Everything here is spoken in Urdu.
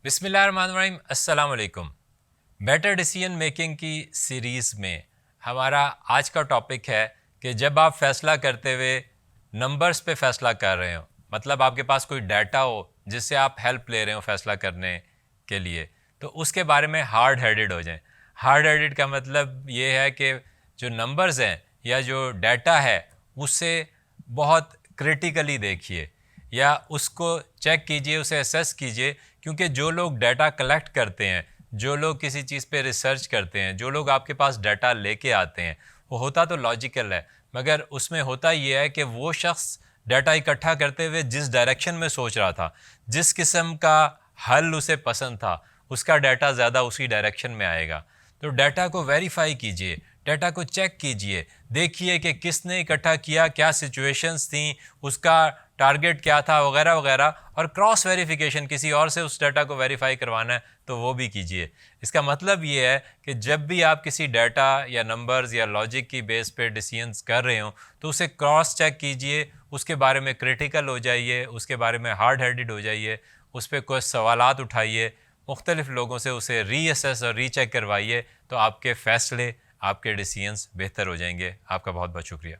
بسم اللہ الرحمن الرحیم، السلام علیکم۔ بیٹر ڈیسیژن میکنگ کی سیریز میں ہمارا آج کا ٹاپک ہے کہ جب آپ فیصلہ کرتے ہوئے نمبرز پہ فیصلہ کر رہے ہو، مطلب آپ کے پاس کوئی ڈیٹا ہو جس سے آپ ہیلپ لے رہے ہو فیصلہ کرنے کے لیے، تو اس کے بارے میں ہارڈ ہیڈڈ ہو جائیں۔ ہارڈ ہیڈڈ کا مطلب یہ ہے کہ جو نمبرز ہیں یا جو ڈیٹا ہے اسے بہت کریٹیکلی دیکھیے یا اس کو چیک کیجئے، اسے اسیس کیجئے، کیونکہ جو لوگ ڈیٹا کلیکٹ کرتے ہیں، جو لوگ کسی چیز پہ ریسرچ کرتے ہیں، جو لوگ آپ کے پاس ڈیٹا لے کے آتے ہیں، وہ ہوتا تو لاجیکل ہے، مگر اس میں ہوتا یہ ہے کہ وہ شخص ڈیٹا اکٹھا کرتے ہوئے جس ڈائریکشن میں سوچ رہا تھا، جس قسم کا حل اسے پسند تھا، اس کا ڈیٹا زیادہ اسی ڈائریکشن میں آئے گا۔ تو ڈیٹا کو ویریفائی کیجئے، ڈیٹا کو چیک کیجئے، دیکھیے کہ کس نے اکٹھا کیا، کیا سچویشنز تھیں، اس کا ٹارگٹ کیا تھا، وغیرہ وغیرہ، اور کراس ویریفیکیشن کسی اور سے اس ڈیٹا کو ویریفائی کروانا ہے تو وہ بھی کیجئے۔ اس کا مطلب یہ ہے کہ جب بھی آپ کسی ڈیٹا یا نمبرز یا لاجک کی بیس پہ ڈیسیژنز کر رہے ہوں تو اسے کراس چیک کیجئے، اس کے بارے میں کریٹیکل ہو جائیے، اس کے بارے میں ہارڈ ہیڈڈ ہو جائیے، اس پہ کوئی سوالات اٹھائیے، مختلف لوگوں سے اسے ری اسیس اور ری چیک کروائیے، تو آپ کے فیصلے، آپ کے ڈیسیژنز بہتر ہو جائیں گے۔ آپ کا بہت بہت شکریہ۔